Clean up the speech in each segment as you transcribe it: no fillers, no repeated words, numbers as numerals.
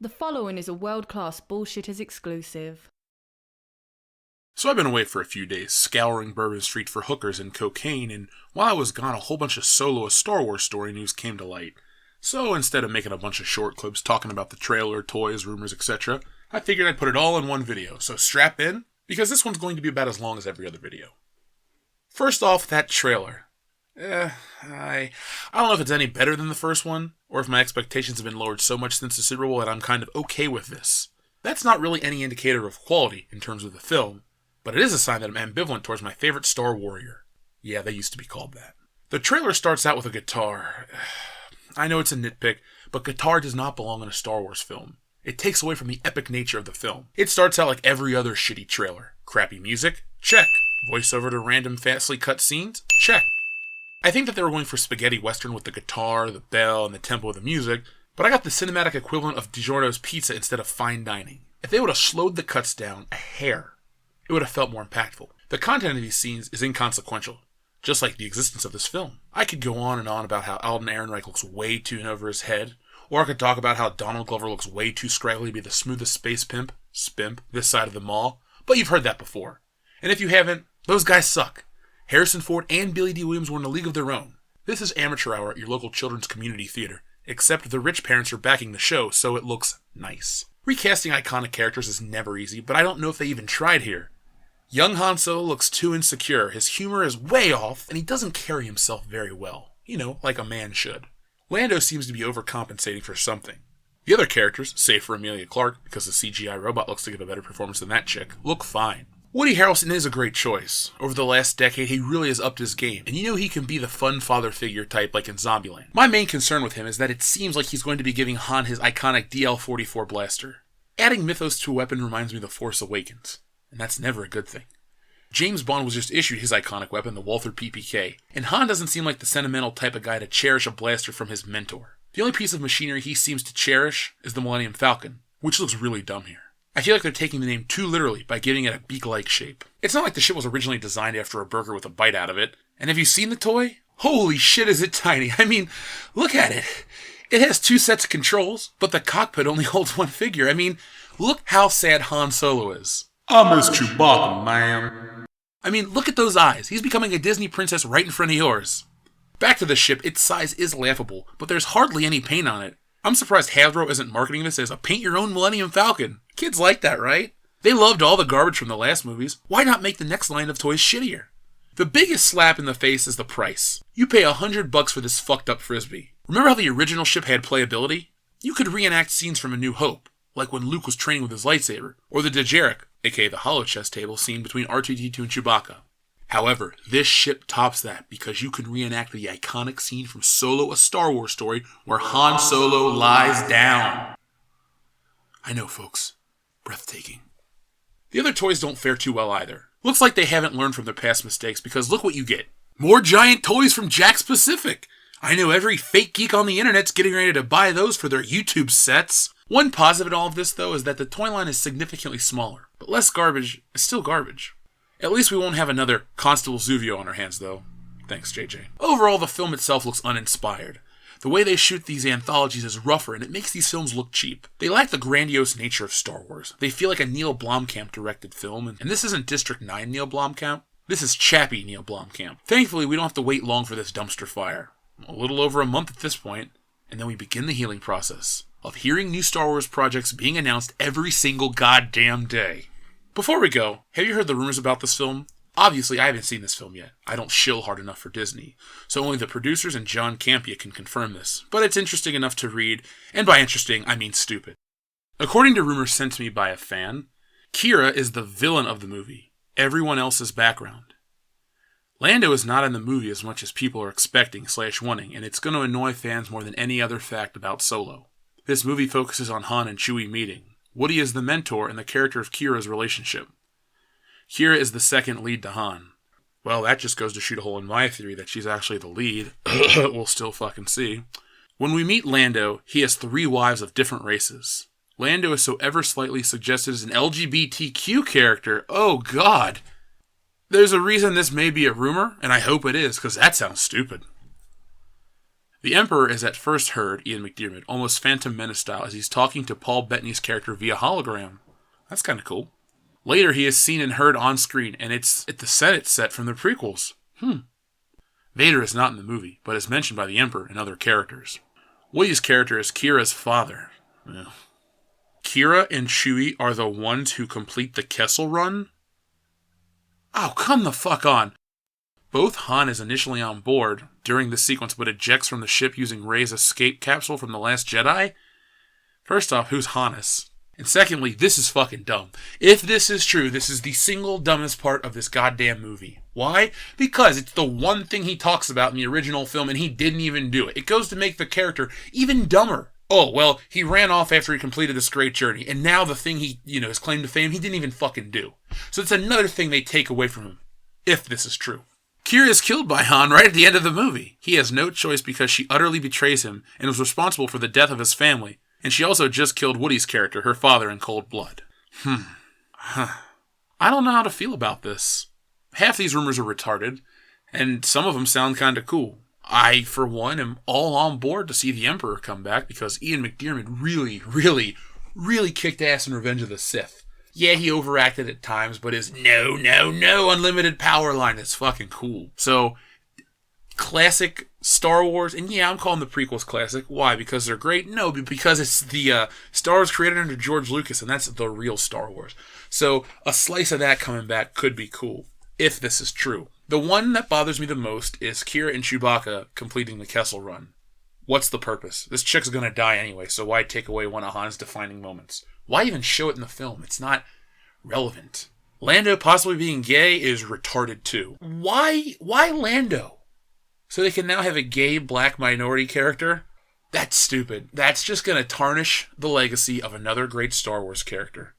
The following is a world-class Bullshitters exclusive. So I've been away for a few days, scouring Bourbon Street for hookers and cocaine, and while I was gone, a whole bunch of Solo a Star Wars story news came to light. So instead of making a bunch of short clips talking about the trailer, toys, rumors, etc., I figured I'd put it all in one video, so strap in, because this one's going to be about as long as every other video. First off, that trailer. I don't know if it's any better than the first one, or if my expectations have been lowered so much since the Super Bowl that I'm kind of okay with this. That's not really any indicator of quality in terms of the film, but it is a sign that I'm ambivalent towards my favorite Star Warrior. Yeah, they used to be called that. The trailer starts out with a guitar. I know it's a nitpick, but guitar does not belong in a Star Wars film. It takes away from the epic nature of the film. It starts out like every other shitty trailer. Crappy music? Check. Voiceover to random fastly cut scenes? Check. I think that they were going for spaghetti western with the guitar, the bell, and the tempo of the music, but I got the cinematic equivalent of DiGiorno's pizza instead of fine dining. If they would have slowed the cuts down a hair, it would have felt more impactful. The content of these scenes is inconsequential, just like the existence of this film. I could go on and on about how Alden Ehrenreich looks way too in over his head, or I could talk about how Donald Glover looks way too scraggly to be the smoothest space pimp, this side of the mall, but you've heard that before. And if you haven't, those guys suck. Harrison Ford and Billy Dee Williams were in a league of their own. This is Amateur Hour at your local children's community theater, except the rich parents are backing the show, so it looks nice. Recasting iconic characters is never easy, but I don't know if they even tried here. Young Han Solo looks too insecure, his humor is way off, and he doesn't carry himself very well. You know, like a man should. Lando seems to be overcompensating for something. The other characters, save for Emilia Clarke, because the CGI robot looks to give a better performance than that chick, look fine. Woody Harrelson is a great choice. Over the last decade, he really has upped his game, and you know he can be the fun father figure type like in Zombieland. My main concern with him is that it seems like he's going to be giving Han his iconic DL-44 blaster. Adding mythos to a weapon reminds me of The Force Awakens, and that's never a good thing. James Bond was just issued his iconic weapon, the Walther PPK, and Han doesn't seem like the sentimental type of guy to cherish a blaster from his mentor. The only piece of machinery he seems to cherish is the Millennium Falcon, which looks really dumb here. I feel like they're taking the name too literally by giving it a beak-like shape. It's not like the shit was originally designed after a burger with a bite out of it. And have you seen the toy? Holy shit, is it tiny. I mean, look at it. It has 2 sets of controls, but the cockpit only holds 1 figure. I mean, look how sad Han Solo is. I miss Chewbacca, man. I mean, look at those eyes. He's becoming a Disney princess right in front of yours. Back to the ship, its size is laughable, but there's hardly any paint on it. I'm surprised Hasbro isn't marketing this as a paint-your-own Millennium Falcon. Kids like that, right? They loved all the garbage from the last movies. Why not make the next line of toys shittier? The biggest slap in the face is the price. You pay $100 for this fucked up Frisbee. Remember how the original ship had playability? You could reenact scenes from A New Hope, like when Luke was training with his lightsaber, or the Dejarik, aka the holochess table scene between R2-D2 and Chewbacca. However, this ship tops that because you can reenact the iconic scene from Solo a Star Wars story where Han Solo lies down. I know, folks. Breathtaking. The other toys don't fare too well either. Looks like they haven't learned from their past mistakes because look what you get. More giant toys from Jakks Pacific. I know every fake geek on the internet's getting ready to buy those for their YouTube sets. One positive in all of this, though, is that the toy line is significantly smaller, but less garbage is still garbage. At least we won't have another Constable Zuvio on our hands, though. Thanks, JJ. Overall, the film itself looks uninspired. The way they shoot these anthologies is rougher, and it makes these films look cheap. They lack the grandiose nature of Star Wars. They feel like a Neil Blomkamp-directed film, and this isn't District 9 Neil Blomkamp. This is Chappie Neil Blomkamp. Thankfully, we don't have to wait long for this dumpster fire. A little over a month at this point, and then we begin the healing process of hearing new Star Wars projects being announced every single goddamn day. Before we go, have you heard the rumors about this film? Obviously, I haven't seen this film yet. I don't shill hard enough for Disney, so only the producers and John Campea can confirm this, but it's interesting enough to read, and by interesting, I mean stupid. According to rumors sent to me by a fan, Qi'ra is the villain of the movie, everyone else's background. Lando is not in the movie as much as people are expecting/wanting, and it's going to annoy fans more than any other fact about Solo. This movie focuses on Han and Chewie meeting. Woody is the mentor and the character of Qi'ra's relationship. Qi'ra is the second lead to Han. Well, that just goes to shoot a hole in my theory that she's actually the lead. We'll still fucking see. When we meet Lando, he has 3 wives of different races. Lando is so ever slightly suggested as an LGBTQ character. Oh god. There's a reason this may be a rumor, and I hope it is, because that sounds stupid. The Emperor is at first heard, Ian McDiarmid, almost Phantom Menace style, as he's talking to Paul Bettany's character via hologram. That's kind of cool. Later, he is seen and heard on screen, and it's at the Senate set from the prequels. Vader is not in the movie, but is mentioned by the Emperor and other characters. Woody's character is Kira's father. Kira and Chewie are the ones who complete the Kessel Run? Oh, come the fuck on. Both Han is initially on board during the sequence, but ejects from the ship using Rey's escape capsule from The Last Jedi. First off, who's Hannes? And secondly, this is fucking dumb. If this is true, this is the single dumbest part of this goddamn movie. Why? Because it's the one thing he talks about in the original film, and he didn't even do it. It goes to make the character even dumber. Oh, well, he ran off after he completed this great journey, and now the thing he, his claim to fame, he didn't even fucking do. So it's another thing they take away from him, if this is true. Kira is killed by Han right at the end of the movie. He has no choice because she utterly betrays him and was responsible for the death of his family. And she also just killed Woody's character, her father, in cold blood. I don't know how to feel about this. Half these rumors are retarded, and some of them sound kind of cool. I, for one, am all on board to see the Emperor come back because Ian McDiarmid really kicked ass in Revenge of the Sith. Yeah, he overacted at times, but his no unlimited power line is fucking cool. So, classic Star Wars, and yeah, I'm calling the prequels classic. Why? Because they're great? No, because it's the Star Wars created under George Lucas, and that's the real Star Wars. So, a slice of that coming back could be cool, if this is true. The one that bothers me the most is Kira and Chewbacca completing the Kessel Run. What's the purpose? This chick's gonna die anyway, so why take away one of Han's defining moments? Why even show it in the film? It's not relevant. Lando possibly being gay is retarded too. Why Lando? So they can now have a gay black minority character? That's stupid. That's just gonna tarnish the legacy of another great Star Wars character.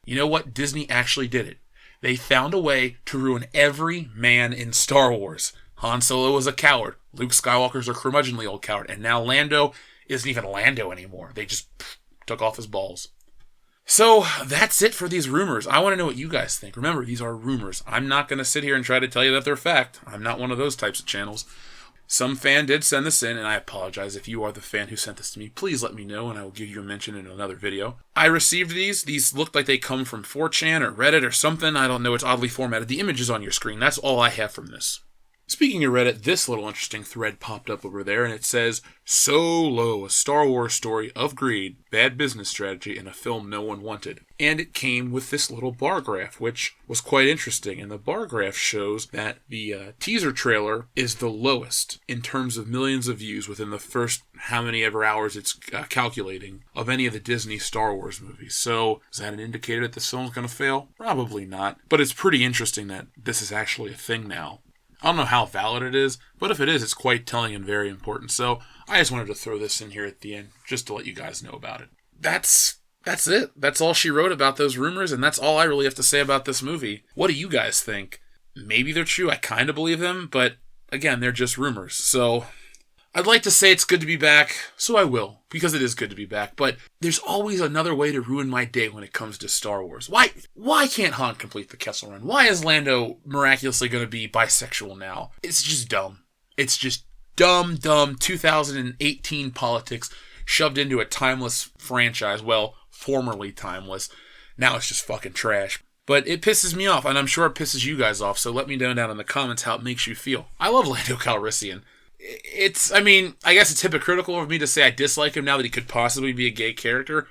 You know what? Disney actually did it. They found a way to ruin every man in Star Wars. Han Solo was a coward. Luke Skywalker's a curmudgeonly old coward. And now Lando isn't even Lando anymore. They just took off his balls. So, that's it for these rumors. I want to know what you guys think. Remember, these are rumors. I'm not going to sit here and try to tell you that they're fact. I'm not one of those types of channels. Some fan did send this in, and I apologize if you are the fan who sent this to me. Please let me know, and I will give you a mention in another video. I received these. These look like they come from 4chan or Reddit or something. I don't know. It's oddly formatted. The image is on your screen. That's all I have from this. Speaking of Reddit, this little interesting thread popped up over there, and it says, Solo, a Star Wars story of greed, bad business strategy, and a film no one wanted. And it came with this little bar graph, which was quite interesting. And the bar graph shows that the teaser trailer is the lowest in terms of millions of views within the first how many ever hours it's calculating of any of the Disney Star Wars movies. So, is that an indicator that this film's going to fail? Probably not. But it's pretty interesting that this is actually a thing now. I don't know how valid it is, but if it is, it's quite telling and very important. So I just wanted to throw this in here at the end, just to let you guys know about it. That's it. That's all she wrote about those rumors, and that's all I really have to say about this movie. What do you guys think? Maybe they're true. I kind of believe them, but again, they're just rumors. So I'd like to say it's good to be back, so I will, because it is good to be back. But there's always another way to ruin my day when it comes to Star Wars. Why can't Han complete the Kessel Run? Why is Lando miraculously going to be bisexual now? It's just dumb. It's just dumb 2018 politics shoved into a timeless franchise. Well, formerly timeless. Now it's just fucking trash. But it pisses me off, and I'm sure it pisses you guys off, so let me know down in the comments how it makes you feel. I love Lando Calrissian. I guess it's hypocritical of me to say I dislike him now that he could possibly be a gay character,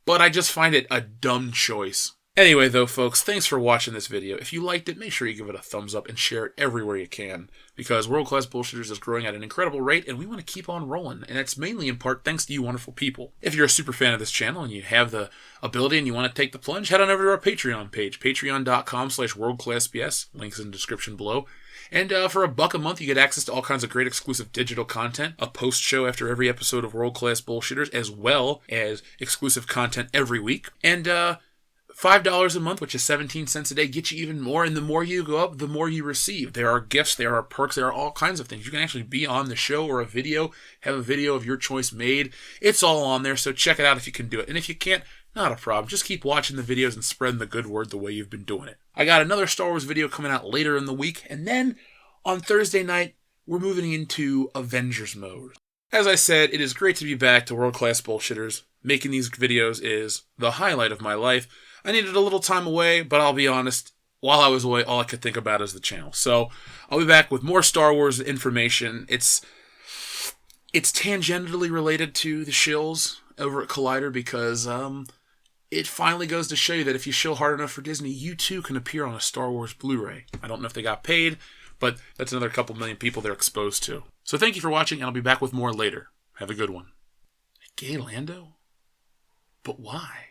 but I just find it a dumb choice. Anyway, though, folks, thanks for watching this video. If you liked it, make sure you give it a thumbs up and share it everywhere you can, because World Class Bullshitters is growing at an incredible rate, and we want to keep on rolling, and that's mainly in part thanks to you wonderful people. If you're a super fan of this channel and you have the ability and you want to take the plunge, head on over to our Patreon page, patreon.com/worldclassbs, links in the description below. And for $1 a month, you get access to all kinds of great exclusive digital content, a post-show after every episode of World Class Bullshitters, as well as exclusive content every week. And $5 a month, which is 17 cents a day, gets you even more. And the more you go up, the more you receive. There are gifts, there are perks, there are all kinds of things. You can actually be on the show or a video, have a video of your choice made. It's all on there, so check it out if you can do it. And if you can't, not a problem. Just keep watching the videos and spreading the good word the way you've been doing it. I got another Star Wars video coming out later in the week, and then on Thursday night, we're moving into Avengers mode. As I said, it is great to be back to World Class Bullshitters. Making these videos is the highlight of my life. I needed a little time away, but I'll be honest, while I was away, all I could think about is the channel. So I'll be back with more Star Wars information. It's tangentially related to the shills over at Collider because it finally goes to show you that if you shill hard enough for Disney, you too can appear on a Star Wars Blu-ray. I don't know if they got paid, but that's another couple million people they're exposed to. So thank you for watching, and I'll be back with more later. Have a good one. Gay Lando? But why?